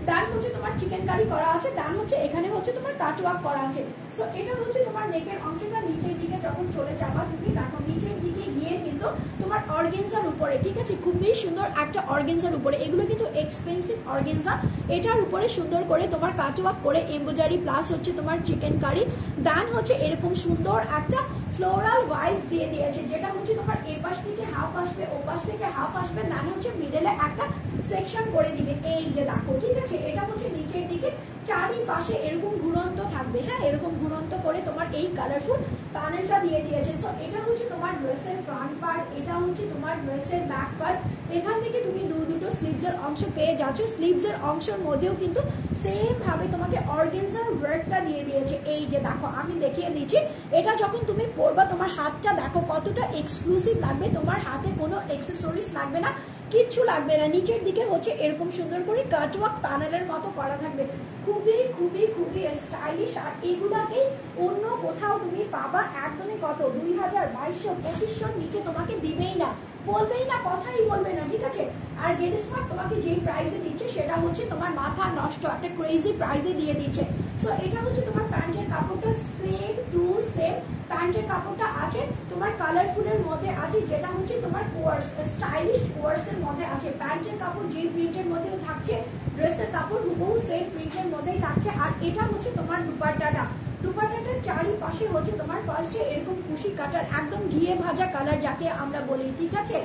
দেন হচ্ছে তোমার চিকেন কারি করা আছে, দেন হচ্ছে এখানে হচ্ছে তোমার কাটওয়ার্ক করা আছে। সো এটা হচ্ছে তোমার নেকের অংশটা নিচের দিকে যখন চলে যাবা তুমি দেখো নিচের দিকে গিয়ে কিন্তু তোমার অর্গেনজার উপরে, ঠিক আছে, খুবই সুন্দর একটা অর্গেনজার উপরে, এগুলো কিন্তু এক্সপেন্সিভ অর্গেনজা, এটার উপরে সুন্দর করে তোমার কাটওয়ার্ক করে এমব্রয়ডারি প্লাস হচ্ছে তোমার চিকেন কারি, দেন হচ্ছে এরকম সুন্দর একটা ফ্লোরাল ভাইবস দিয়ে দিয়েছে, যেটা হচ্ছে তোমার এপাশ থেকে হাফ আসবে, ওপাশ থেকে হাফ আসবে, দেন হচ্ছে মিডলে একটা সেকশন করে দিবে, এই যে দেখো, ঠিক আছে। এটা হচ্ছে নিচের দিকে চারিপাশে এরকম ঘুরন্ত থাকবে, হ্যাঁ, এরকম ঘুরন্ত করে তোমার এই কালারফুল প্যানেলটা দিয়ে দিয়েছে। সো এটা হচ্ছে তোমার ড্রেসের ফ্রন্ট পার্ট, এটা হচ্ছে তোমার ড্রেসের ব্যাক পার্ট। এখান থেকে তুমি দুটো স্লিভসের অংশ পেয়ে যাচ্ছ, স্লিভসের অংশের মধ্যেও কিন্তু সেম ভাবে তোমাকে অর্গেনজার ওয়ার্কটা দিয়ে দিয়েছে, এই যে দেখো আমি দেখিয়ে দিচ্ছি। এটা যখন তুমি পরবা তোমার হাতটা দেখো কতটা এক্সক্লুসিভ লাগবে, তোমার হাতে কোনো অ্যাক্সেসরিজ লাগবে না, কিচ্ছু লাগবে না, নিচের দিকে হচ্ছে এরকম সুন্দর করে কাটওয়ার্ক প্যানেলের মতো করা থাকবে, খুবই খুবই খুবই স্টাইলিশ। আর এগুলাকেই অন্য কোথাও তুমি পাবা একদমই কত 2200-2500 নিচে তোমাকে দিবেই না, বলবেই না, কথাই বলবে না, ঠিক আছে। আর গেট স্মার্ট তোমাকে যেই প্রাইসে দিচ্ছে সেটা হচ্ছে তোমার মাথা নষ্ট, একটা ক্রেজি প্রাইসে দিয়ে দিচ্ছে। সো এটা হচ্ছে তোমার প্যান্টের কাপড়টা সেম টু সেম, প্যান্টের কাপড়টা আছে তোমার কালারফুলের মধ্যে আছে, যেটা হচ্ছে তোমার কোয়ার্স স্টাইলিশ কোয়ার্সের মধ্যে আছে, প্যান্টের কাপড় যে প্রিন্টের মধ্যেও থাকছে, ড্রেসের কাপড় হুবহু সেম প্রিন্টের মধ্যেই থাকছে। আর এটা হচ্ছে তোমার দুপাট্টাটা, দুপাট্টাটার চারিপাশে হচ্ছে তোমার ফার্স্টে এরকম কুশি কাটার একদম ঘিয়ে ভাজা কালার যাকে আমরা বলি, ঠিক আছে।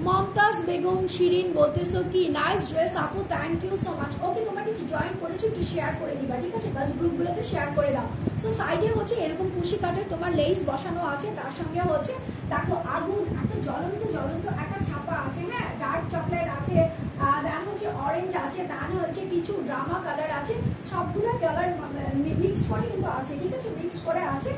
মমতাজ বেগম শিরিন বলতেছো কি নাইস ড্রেস আপু, থ্যাংক ইউ সো মাচ। ওকে, তোমরা কিছু জয়েন করেছো একটু শেয়ার করে দিবা, ঠিক আছে, কাজ গ্রুপগুলোতে শেয়ার করে দাও। সো সাইডে হচ্ছে এরকম কুশি কাটের তোমার লেস বসানো আছে, তার সঙ্গে হচ্ছে দেখো আগুন একটা জ্বলন্ত জ্বলন্ত একটা ছাপা আছে, হ্যাঁ, ডার্ক চকলেট আছে, দেন হচ্ছে অরেঞ্জ আছে, দেন হচ্ছে কিছু ড্রামা কালার আছে, সবগুলো কালার মিক্স করে কিন্তু আছে, ঠিক আছে, মিক্স করে আছে।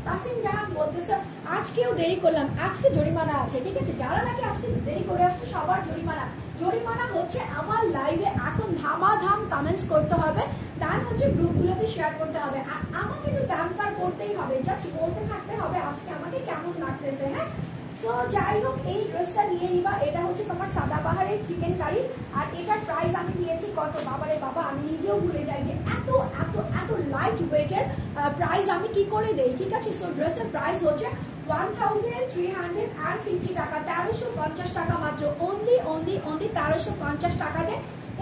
তাসিম জাহান বলতেছে আজকেও দেরি করলাম, আজকে জরিমানা আছে, ঠিক আছে, যারা নাকি আজকে দেরি করে আসছে সবার জরিমানা। জরিমানা হচ্ছে আমার লাইভে এখন ধামাধাম কমেন্টস করতে হবে, তার হচ্ছে গ্রুপগুলোতে শেয়ার করতে হবে, আর আমাকে তো ট্যাম্পার করতেই হবে, জাস্ট বলতে থাকতে হবে আজকে আমাকে কেমন লাগতেছে, হ্যাঁ। সো যাই হোক এই ড্রেসটা নিয়ে নিবা, এটা হচ্ছে তোমার সাদাবাহারের চিকেন কারি, আর এটার প্রাইস আমি দিয়েছি কত, বাবারে বাবা আমি নিজেও ভুলে যাই যে এত এত এত লাইট ওয়েটের প্রাইস আমি কি করে দেই, ঠিক আছে। সো ড্রেসের প্রাইস হচ্ছে 1350 টাকা, 1350 টাকা মাত্র, অনলি অনলি অনলি 1350 টাকাতে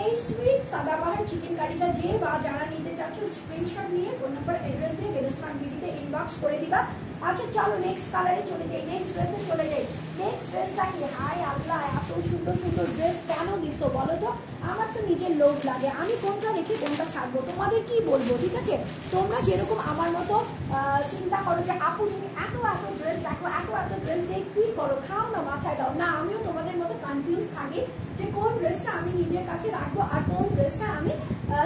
এই সুইট সাদাবাহার চিকেন কারিটা যে বা যারা নিতে চাচ্ছ স্ক্রিনশট নিয়ে ফোন নাম্বার অ্যাড্রেস দিয়ে গেট স্মার্ট বিডিতে ইনবক্স করে দিবা। আচ্ছা চলো নেক্সট কালারে চলে যাই, নেক্সট ড্রেসে চলে যাই। নেক্সট ড্রেসটা কি, হাই আল্লাহ এত সুন্দর সুন্দর ড্রেস কেন দিছো বলো তো, আমার তো নিজের লোভ লাগে, আমি কোনটা রেখে কোনটা ছাড়বো, তোমাদের কি বলবো, ঠিক আছে। তোমরা যেরকম আমার মতো চিন্তা করো যে আপু তুমি এত এত ড্রেস দেখো, এত এত ড্রেস দিয়ে কি করো, খাও না মাথায় দাও না, আমিও তোমাদের মতো কনফিউজ থাকি যে কোন ড্রেসটা আমি নিজের কাছে রাখবো আর কোন ড্রেসটা আমি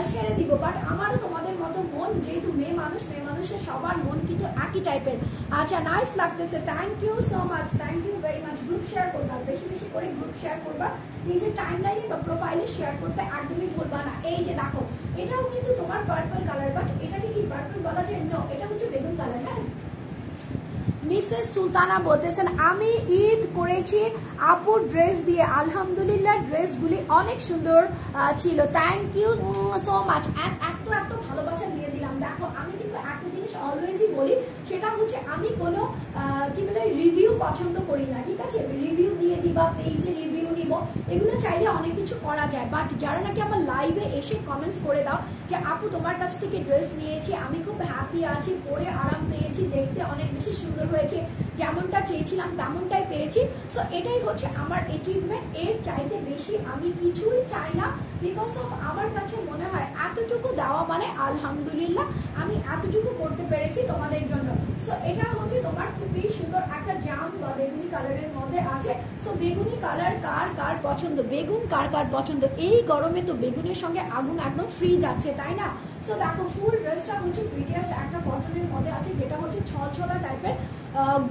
ছেড়ে দিব। বাট আমারও তোমাদের মতো মন, যেহেতু মেয়ে মানুষ, মেয়ে মানুষের সবার মন কিন্তু একই টাইপের। আচ্ছা নাইস লাগতেছে, thank you so much, thank you very much. Group share করবা, বেশি বেশি করে গ্রুপ শেয়ার করবা, নিজের টাইম লাইনে বা প্রোফাইলে শেয়ার করতে একদমই ভুলবা না। এই যে দেখো এটাও কিন্তু তোমার পার্পল কালার, বাট এটাকে কি পার্পল বলা যায়, নো এটা হচ্ছে বেগুন কালার, হ্যাঁ। মিসেস সুলতানা বলতেছেন আমি ঈদ করেছি আপুর ড্রেস দিয়ে, আলহামদুলিল্লাহ ড্রেসগুলি অনেক সুন্দর ছিল, থ্যাংক ইউ সো মাচ। এত এত ভালোবাসা দিয়ে দিলাম। দেখো আমি কিন্তু একটা জিনিস অলওয়েজই বলি, সেটা হচ্ছে আমি কোনো কি বলে রিভিউ পছন্দ করি না, ঠিক আছে, রিভিউ দিয়ে দিবা, পেজে রিভিউ নিব, এগুলো চাইলে অনেক কিছু করা যায়, বাট যারা নাকি আমার লাইভে এসে কমেন্টস করে দাও যে আপু তোমার কাছ থেকে ড্রেস নিয়েছি, আমি খুব হ্যাপি আছি, পরে আরাম পেয়েছি, দেখতে অনেক বেশি সুন্দর হয়েছে, যেমনটা চেয়েছিলাম তেমনটাই পেয়েছি, সো এটাই হচ্ছে আমার অ্যাচিভমেন্ট, এর চাইতে বেশি আমি কিছুই চাই না। বিকজ অফ আমার কাছে মনে হয় এতটুকু দেওয়া মানে আলহামদুলিল্লাহ, আমি এতটুকু করতে পেরেছি তোমাদের জন্য। সো এটা হচ্ছে তোমার খুবই সুন্দর একটা জাম বা বেগুনি কালারের মধ্যে আছে। সো বেগুনি কালার কার কার পছন্দ, বেগুন কার কার পছন্দ, এই গরমে তো বেগুনের সঙ্গে আগুন একদম ফ্রি যাচ্ছে, তাই না। সো দেখো ফুল ড্রেসটা হচ্ছে প্রিটিয়াস্ট একটা কটনের মধ্যে আছে, যেটা হচ্ছে ছলছলা টাইপের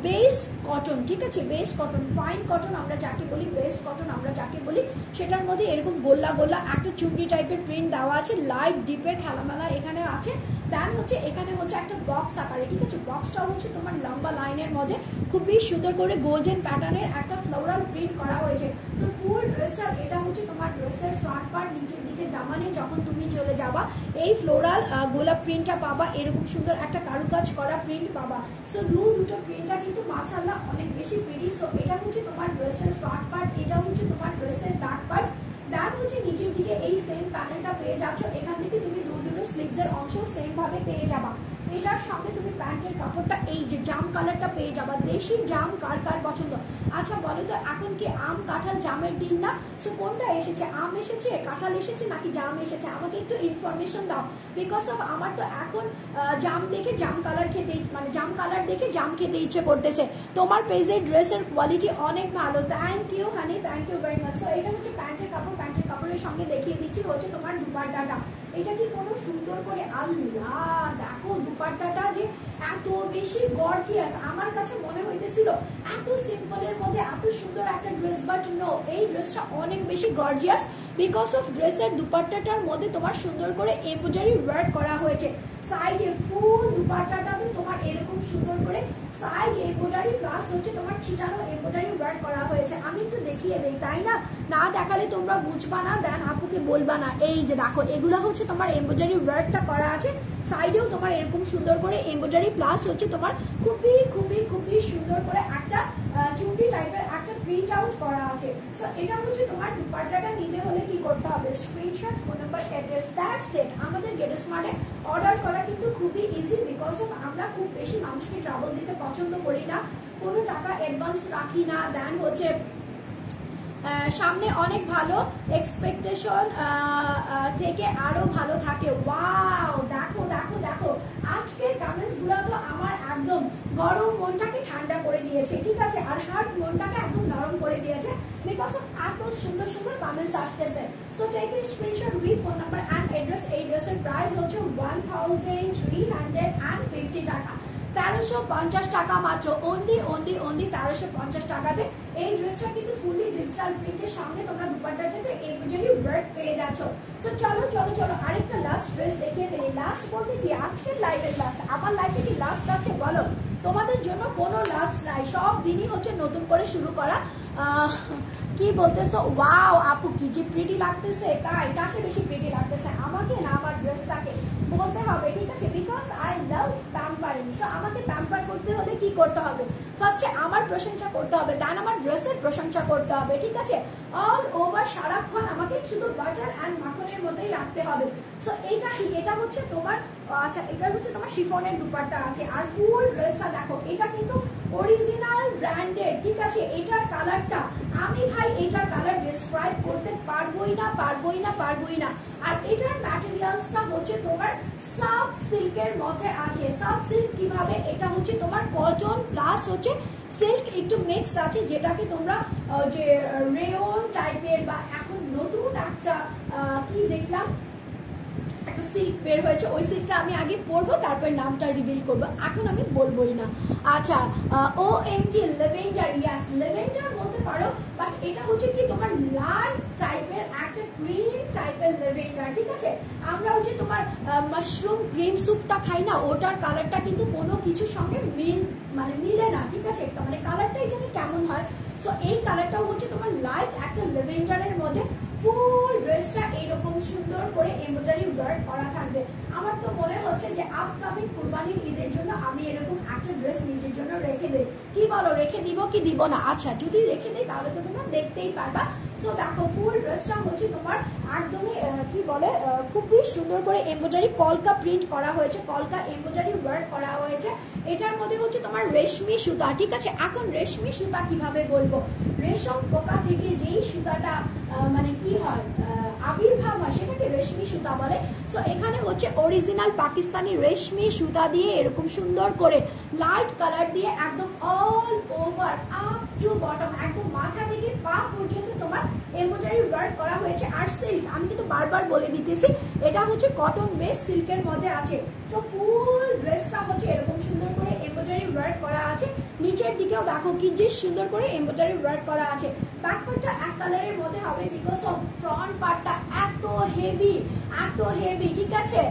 বেস কটন, ঠিক আছে, বেস কটন, ফাইন কটন আমরা যাকে বলি, বেস কটন আমরা যাকে বলি, সেটার মধ্যে এরকম গোল্লা গোল্লা একটা চুমড়ি টাইপের প্রিন্ট দেওয়া আছে, লাইট ডিপের খেলামেলা এখানে আছে। দেন হচ্ছে এখানে হচ্ছে একটা বক্স আকারে, ঠিক আছে, বক্সটাও হচ্ছে তোমার লম্বা লাইনের মধ্যে খুবই সুন্দর করে গোল্ডেন প্যাটার্নের একটা ফ্লোরাল প্রিন্ট করা হয়েছে। সো ফুল ড্রেসটা এটা হচ্ছে তোমার ড্রেসের ফ্রন্ট পার্ট, নিচের দিকে দামানে যখন তুমি চলে যাবা এই ফ্লোরাল গোলাপ প্রিন্টটা পাবা, এরকম সুন্দর একটা কারুকাজ করা প্রিন্ট পাবা। সো দুটো প্রিন্টটা কিন্তু মাশাআল্লাহ অনেক বেশি প্রিটি। সো এটা হচ্ছে তোমার ড্রেসের ফ্রন্ট পার্ট, এটা হচ্ছে তোমার ড্রেসের ব্যাক পার্ট। দেন হচ্ছে নিচের দিকে এই সেম প্যানেলটা পেয়ে যাচ্ছ, এখান থেকে তুমি দুটো স্লিভসের অংশ সেম ভাবে পেয়ে যাবা। এটার সামনে তুমি প্যান্টের কাপড়টা এই যে জাম কালারটা পেয়ে যাবা, দেশি জাম কার কার পছন্দ। আচ্ছা বলো তো এখন কি আম কাঁঠাল জামের দিন না? সো কোনটা এসেছে, আম এসেছে, কাঁঠাল এসেছে নাকি জাম এসেছে? আমাকে একটু ইনফরমেশন দাও, বিকজ অফ আমার তো এখন জাম দেখে জাম কালার খেতে, মানে জাম কালার দেখে জাম খেতে ইচ্ছে করতেছে। তোমার পেজের ড্রেসের কোয়ালিটি অনেক ভালো, thank you honey, thank you very much. So এটা হচ্ছে প্যান্টের কাপড়, প্যান্টের কাপড়ের সঙ্গে দেখিয়ে দিচ্ছি হচ্ছে তোমার দুপাট্টাটা। এটা কি কোনো সুন্দর করে, আল্লাহ দেখো দুপাট্টাটা যে এত বেশি গর্জিয়াস, আমার কাছে মনে হইতেছিল এত সিম্পলের মধ্যে এত সুন্দর একটা ড্রেস, বাট নো, এই ড্রেসটা অনেক বেশি গর্জিয়াস বিকজ অফ ড্রেসের দুপাট্টাটার মধ্যে তোমার সুন্দর করে এমব্রয়ডারি ওয়ার্ক করা হয়েছে। সাইডে ফুল দুপাট্টাটাতে তোমার এরকম সুন্দর করে সাইড এমব্রয়ডারি প্লাস হচ্ছে তোমার ছিটানো এমব্রয়ডারি ওয়ার্ক করা হয়েছে। আমি একটু দেখিয়ে দেই, তাই না, না দেখালে তোমরা বুঝবা না, দেন আপুকে বলবা না। এই যে দেখো এগুলো হচ্ছে তোমার এমব্রয়ডারি ওয়ার্কটা করা আছে, সাইডেও তোমার এরকম সুন্দর করে এমব্রয়ডারি প্লাস হচ্ছে তোমার খুবই খুবই খুবই সুন্দর করে একটা চুন্ডি টাইপের একটা প্রিন্ট আউট করা আছে। সো এটা হচ্ছে তোমার দুপাট্টাটা নিতে হলে কি করতে হবে, screenshot, phone number, address, that's it. আমাদের গেট স্মার্টে অর্ডার করা কিন্তু খুবই ইজি বিকজ অফ আমরা খুব বেশি মানুষকে ট্রাভেল দিতে পছন্দ করি না, কোনো টাকা অ্যাডভান্স রাখি না। দেন হচ্ছে সামনে অনেক ভালো এক্সপেকটেশন থেকে আরো ভালো থাকে। ওয়াও দেখো দেখো দেখো, আজকের কমেন্টস গুলো তো আমার একদম গরম মনটাকে ঠান্ডা করে দিয়েছে, ঠিক আছে, আর হার্ট মনটাকে একদম নরম করে দিয়েছে বিকজ অফ এত সুন্দর সুন্দর কমেন্টস আসতেছে। So take a screenshot with phone number and address. এই ড্রেসের প্রাইস হচ্ছে 1350 টাকা, 1350 টাকা মাত্র, অনলি অনলি অনলি 1350 টাকাতে এই ড্রেসটা কিন্তু ফুলি ডিজিটাল প্রিন্টের সঙ্গে তোমরা দুপাট্টাটাতে এমব্রয়ডারি ওয়ার্ক পেয়ে যাচ্ছ। সো চলো চলো চলো আরেকটা লাস্ট ড্রেস দেখিয়ে ফেলি। লাস্ট বলতে কি আজকের লাইভের লাস্ট, আমার লাইফে কি লাস্ট আছে বলো? তোমাদের জন্য কোনো লাস্ট নাই, সব দিনই হচ্ছে নতুন করে শুরু করা। কি বলতেছো? ওয়াও আপু কি যে প্রিটি লাগতেছে, তাই কাকে বেশি প্রিটি লাগতেছে, আমাকে না আমার ড্রেসটাকে? বলতে হবে, ঠিক আছে, because I love pampering. So আমাকে প্যাম্পার করতে হলে কি করতে হবে, ফার্স্টে আমার প্রশংসা করতে হবে, দেন আমার ড্রেসের প্রশংসা করতে হবে, ঠিক আছে, অল ওভার সারাক্ষণ আমাকে শুধু বাটার অ্যান্ড মাখনের মধ্যেই রাখতে হবে। সো এইটা কি, এটা হচ্ছে তোমার, আচ্ছা এটা হচ্ছে তোমার শিফনের দুপাট্টা আছে, আর ফুল ড্রেসটা দেখো, এটা কিন্তু অরিজিনাল ব্র্যান্ডেড, ঠিক আছে। এটার কালারটা আমি ভাই এটার কালার ডিসক্রাইব করতে পারবোই না পারবোই না পারবোই না। আর এটার ম্যাটেরিয়ালসটা হচ্ছে তোমার সাব সিল্কের মধ্যে আছে। সাব সিল্ক কিভাবে, এটা হচ্ছে তোমার কটন প্লাস হচ্ছে সিল্ক একটু মিক্স আছে, যেটাকে তোমরা যে রেয়ন টাইপের বা এখন নতুন একটা কি দেখলাম একটা সিল্ক বের হয়েছে, ওই সিল্কটা আমি আগে পরবো তারপর নামটা রিভিল করবো, এখন আমি বলবোই না। আচ্ছা OMG লেভেন্ডার, ইয়াস লেভেন্ডার বলতে পারো, বাট এটা হচ্ছে কি তোমার লাইট টাইপের একটা ক্রিম টাইপের লেভেন্ডার, ঠিক আছে। আমরা হচ্ছে তোমার মাশরুম ক্রিম স্যুপটা খাই না, ওটার কালারটা কিন্তু কোনো কিছুর সঙ্গে মিলে না, ঠিক আছে, মানে কালারটাই জানি কেমন হয়। সো এই কালারটাও হচ্ছে তোমার লাইট একটা লেভেন্ডারের মধ্যে। ফুল ড্রেসটা এইরকম সুন্দর করে এমব্রয়ডারি ওয়ার্ক করা থাকবে। আমার তো মনে হচ্ছে যে আপকামিং কুরবানির ঈদের জন্য আমি এরকম একটা ড্রেস নিজের জন্য রেখে দেই, কি বলো, রেখে দিব কি দিব না? আচ্ছা যদি রেখে দেই তাহলে তো তোমরা দেখতেই পারবা। সো দেখো ফুল ড্রেসটা হচ্ছে তোমার একদমই কি বলে খুবই সুন্দর করে এমব্রয়ডারি কলকা প্রিন্ট করা হয়েছে, কলকা এমব্রয়ডারি ওয়ার্ক করা হয়েছে। এটার মধ্যে হচ্ছে তোমার রেশমি সুতা, ঠিক আছে। এখন রেশমি সুতা কিভাবে বলবো, রেশম পোকা থেকে যেই সুতাটা মানে কি হয় আবির্ভাব হয় সেটাকে রেশমি সুতা বলে। সো এখানে হচ্ছে অরিজিনাল পাকিস্তানি রেশমি সুতা দিয়ে এরকম সুন্দর করে লাইট কালার দিয়ে একদম all over up to bottom একদম মাথা থেকে পা পর্যন্ত তোমার এমব্রয়ডারি ওয়ার্ক করা হয়েছে। আর সিল্ক, আমি কিন্তু বারবার বলে দিতেছি এটা হচ্ছে কটন বেস সিল্কের মধ্যে আছে। সো ফুল ড্রেসটা হচ্ছে এরকম সুন্দর করে এমব্রয়ডারি ওয়ার্ক করা আছে। নিচের দিকেও দেখো কি যে সুন্দর করে এমব্রয়ডারি ওয়ার্ক করা আছে। ব্যাক পার্টটা এক কালারের মধ্যে হবে বিকজ অফ ফ্রন্ট পার্টটা এত হেভি, এত হেভি, ঠিক আছে।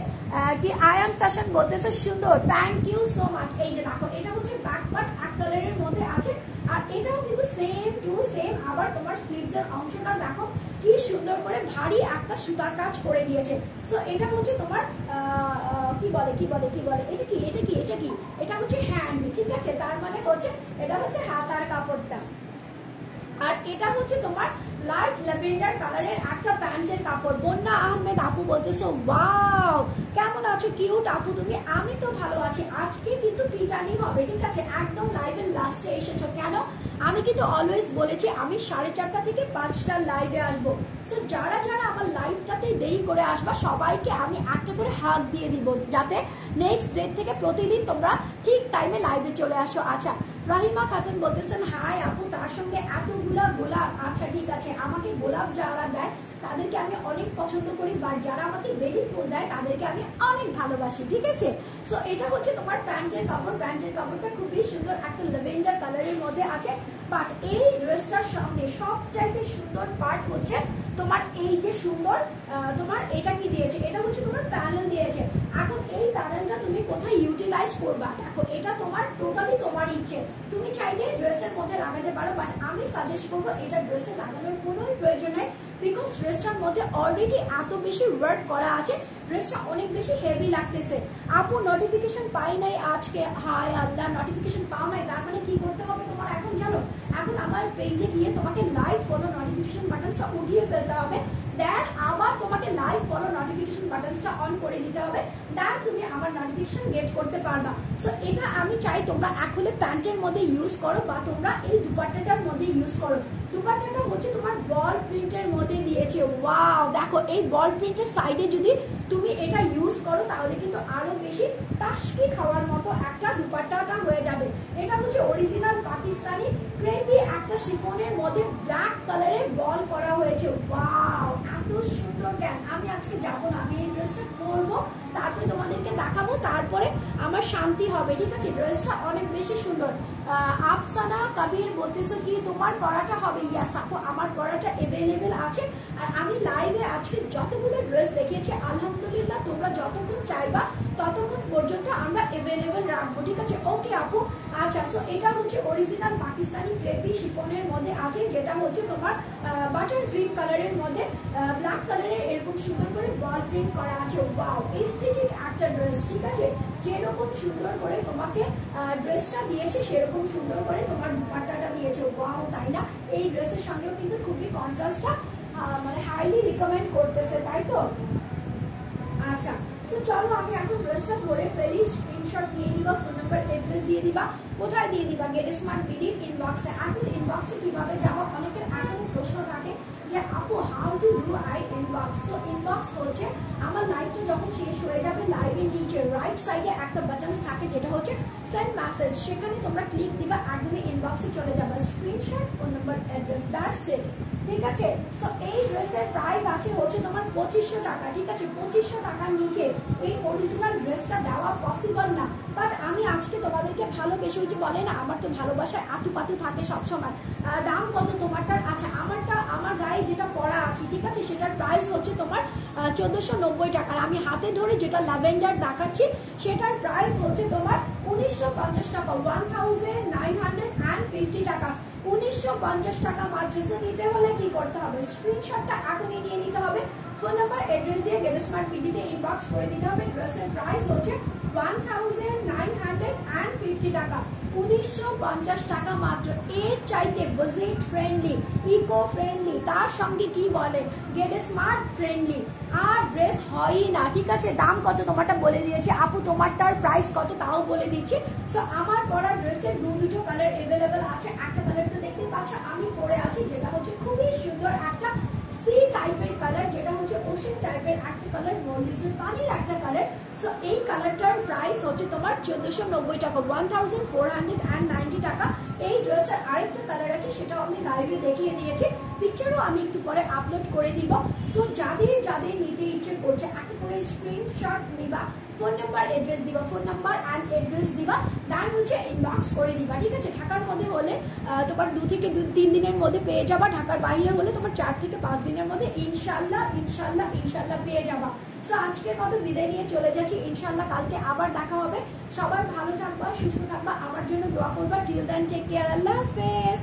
কি আয়ান ফ্যাশন বলতেছে সুন্দর, থ্যাংক ইউ সো মাচ। এই যে দেখো এটা হচ্ছে ব্যাক পার্ট এক কালারের মধ্যে আছে, আর এটাও কিন্তু সেম টু সেম। আবার তোমার স্লিভস এর অংশটা দেখো কি সুন্দর করে ভারী একটা সুতার কাজ করে দিয়েছে। সো এটা হচ্ছে তোমার কি বলে কি বলে কি বলে এটা কি এটা কি এটা কি এটা হচ্ছে হ্যান্ড, ঠিক আছে। তার মানে হচ্ছে এটা হচ্ছে হাতার কাপড়টা। আর এটা হচ্ছে তোমার লাইট ল্যাভেন্ডার কালারের একটা প্যান্টের কাপড়। বন্যা আহমেদ আপু বলতেছো ওয়াও কেমন আছো কিউট আপু তুমি? আমি তো ভালো আছি। আজকে কিন্তু পিটানি হবে, ঠিক আছে। একদম লাইভের লাস্টে এসেছো কেন? আমি কিন্তু অলওয়েজ বলেছি আমি 4:30 থেকে 5টার লাইভে আসবো। সো যারা যারা আমার লাইভটাতে দেরি করে আসবা সবাইকে আমি একটা করে হাগ দিয়ে দিব, যাতে নেক্সট ডে থেকে প্রতিদিন তোমরা ঠিক টাইমে লাইভে চলে আসো। আচ্ছা, রাহিমা খাতুন বলতেছেন হাই আপু, তার সঙ্গে এতগুলা গোলাপ। আচ্ছা ঠিক আছে, আমাকে গোলাপ যারা দেয় তাদেরকে আমি অনেক পছন্দ করি, বাট যারা আমাকে বেলি ফুল দেয় তাদেরকে আমি অনেক ভালোবাসি, ঠিক আছে। সো এটা হচ্ছে তোমার প্যান্টের কাপড়। প্যান্টের কাপড়টা খুবই সুন্দর একটা ল্যাভেন্ডার কালারের মধ্যে আছে। বাট এই ড্রেসটার সঙ্গে সবচাইতে সুন্দর পার্ট হচ্ছে তোমার এই যে সুন্দর তোমার এটা কি দিয়েছে, এটা হচ্ছে তোমার প্যানেল দিয়েছে। এখন এই প্যানেলটা তুমি কোথায় ইউটিলাইজ করবা দেখো, এটা তোমার টোটালি তোমার ইচ্ছে। তুমি চাইলে ড্রেসের মধ্যে লাগাতে পারো, বাট আমি সাজেস্ট করবো এটা ড্রেসে লাগানোর কোনোই প্রয়োজন নেই, বিকজ ড্রেসটার মধ্যে অলরেডি এত বেশি ওয়ার্ক করা আছে, ড্রেসটা অনেক বেশি হেভি লাগতেছে। আপু নোটিফিকেশন পাই নাই আজকে, হাই আল্লাহ নোটিফিকেশন পাও নাই, তার মানে কি করতে হবে তোমার এখন জানো? এখন আমার পেজে গিয়ে তোমাকে লাইভ ফলো নোটিফিকেশন বাটনটা উঠিয়ে ফেলতে হবে, দেন আবার তোমাকে লাইভ ফলো নোটিফিকেশন বাটনটা অন করে দিতে হবে, দেন তুমি আমার নোটিফিকেশন গেট করতে পারবা। সো এটা আমি চাই তোমরা এখন প্যান্টের মধ্যে ইউজ করো, বা তোমরা এই দুপাট্টাটার মধ্যে ইউজ করো। দুপাট্টাটা হচ্ছে তোমার বল প্রিন্টের মধ্যে দিয়েছে। ওয়াও দেখো এই বল প্রিন্টের সাইডে যদি তুমি এটা ইউজ করো তাহলে কিন্তু আরো বেশি টাসকি খাওয়ার মতো একটা দুপাট্টাটা হয়ে যাবে। এটা হচ্ছে অরিজিনাল পাকিস্তানি ক্রেপি একটা শিফনের মধ্যে ব্ল্যাক কালারের বল করা হয়েছে। ওয়াও এত সুন্দর কেন! আমি আজকে যাবো না, আমি এই ড্রেসটা পরবো, তারপরে তোমাদেরকে দেখাবো, তারপরে আমার শান্তি হবে, ঠিক আছে। ড্রেসটা অনেক বেশি সুন্দর। আফসানা কবির বলতেছো কি তোমার পরাটা হবে? ইয়াস আপু, আমার পরাটা অ্যাভেলেবেল আছে। আর আমি লাইভে আজকে যতগুলো ড্রেস দেখিয়েছি আলহামদুলিল্লাহ তোমরা যতক্ষণ চাইবা ততক্ষণ পর্যন্ত আমরা অ্যাভেলেবেল রাখবো, ঠিক আছে। ওকে আপু। আচ্ছা, সো এটা হচ্ছে অরিজিনাল পাকিস্তানি ক্রেপি শিফনের মধ্যে আছে, যেটা হচ্ছে তোমার বাটার গ্রিন কালারের মধ্যে ব্ল্যাক কালারের এরকম সুন্দর করে বল প্রিন্ট করা আছে। ওয়াও এস্থেটিক একটা ড্রেস, ঠিক আছে। যেরকম সুন্দর করে তোমাকে ড্রেসটা দিয়েছে সেরকম সুন্দর করে তোমার দুপাট্টাটা দিয়েছে। ওয়াও তাই না? এই ড্রেসের সঙ্গেও কিন্তু খুবই কন্ট্রাস্টটা মানে হাইলি রিকমেন্ড করতেছে, তাই তো? আচ্ছা, তো চলো আমি এখন ড্রেসটা ধরে ফেলি, স্ক্রিনশট দিয়ে দিবা, ফোন নাম্বার অ্যাড্রেস দিয়ে দিবা, কোথায় দিয়ে দিবা? গেট স্মার্ট বিডির ইনবক্সে। এখন ইনবক্সে কিভাবে যাবো? অনেকের এখন প্রশ্ন থাকে যে আপু how to do I inbox. তো ইনবক্স হচ্ছে আমার লাইভটা যখন শেষ হয়ে যাবে, লাইভের নিচে রাইট সাইডে একটা বাটন থাকে যেটা হচ্ছে সেন্ড মেসেজ, সেখানে তোমরা ক্লিক দিবা, একদমই ইনবক্সে চলে যাবে, screenshot, phone number, address, that's it, ঠিক আছে। সো এই ড্রেসের প্রাইস আছে হচ্ছে তোমার 2500 টাকা, ঠিক আছে। 2500 টাকার নিচে এই অরিজিনাল ড্রেসটা দেওয়া পসিবল না, বাট আমি আজকে তোমাদেরকে ভালোবেসে হচ্ছে বলে না আমার তো ভালোবাসায় আতু পাতু থাকে সবসময়। দাম কত তোমারটার? আচ্ছা, আমার গায়ে যেটা পরা আছে, ঠিক আছে, সেটার প্রাইস হচ্ছে তোমার 1490 টাকার। আমি হাতে ধরে যেটা ল্যাভেন্ডার দেখাচ্ছি সেটার প্রাইস হচ্ছে তোমার 1950 টাকা, 1950 টাকা, 1950 টাকা মাত্র। নিতে হলে কি করতে হবে? স্ক্রিনশটটা এখনই নিয়ে নিতে হবে, ফোন নাম্বার অ্যাড্রেস দিয়ে গেট স্মার্ট বিডিতে ইনবক্স করে দিতে হবে। ড্রেসের প্রাইস হচ্ছে 1950 টাকা, 1950 টাকা মাত্র। এর চাইতে বাজেট ফ্রেন্ডলি, ইকো ফ্রেন্ডলি, তার সঙ্গে কি বলে গেট স্মার্ট ফ্রেন্ডলি আর ড্রেস হয়ই না, ঠিক আছে। দাম কত তোমারটা বলে দিয়েছি আপু, তোমারটার প্রাইস কত তাও বলে দিচ্ছি। সো আমার পরা ড্রেসের দুটো কালার অ্যাভেলেবেল আছে। একটা কালার তো দেখতে পাচ্ছ আমি পরে আছি, যেটা হচ্ছে খুবই সুন্দর একটা সি টাইপের কালার, যেটা হচ্ছে ওশেন টাইপের একটা কালার, মলদ্বীপের পানির একটা কালার। সো এই কালারটার প্রাইস হচ্ছে তোমার 1490 টাকা, 1490 টাকা। এই ড্রেসের আরেকটা কালার আছে, সেটাও আমি লাইভে দেখিয়ে দিয়েছি, পিকচারও আমি একটু পরে আপলোড করে দিব। সো যাদের যাদের নিতে ইচ্ছে করছে একটা করে স্ক্রিনশট নিবা, ফোন নাম্বার অ্যাড্রেস দিবা, ফোন নাম্বার অ্যান্ড অ্যাড্রেস দিবা, দেন হচ্ছে ইনবক্স করে দিবা, ঠিক আছে। ঢাকার মধ্যে হলে তোমার 2 থেকে 3 দিনের মধ্যে পেয়ে যাবা, ঢাকার বাইরে হলে তোমার 4 থেকে 5 দিনের মধ্যে ইনশাল্লাহ ইনশাল্লাহ ইনশাল্লাহ পেয়ে যাবা। সো আজকের মতো বিদায় নিয়ে চলে যাচ্ছি, ইনশাল্লাহ কালকে আবার দেখা হবে। সবাই ভালো থাকবা, সুস্থ থাকবা, আমার জন্য দোয়া করবা। টিল দেন টেক কেয়ার, আল্লাহ হাফেজ।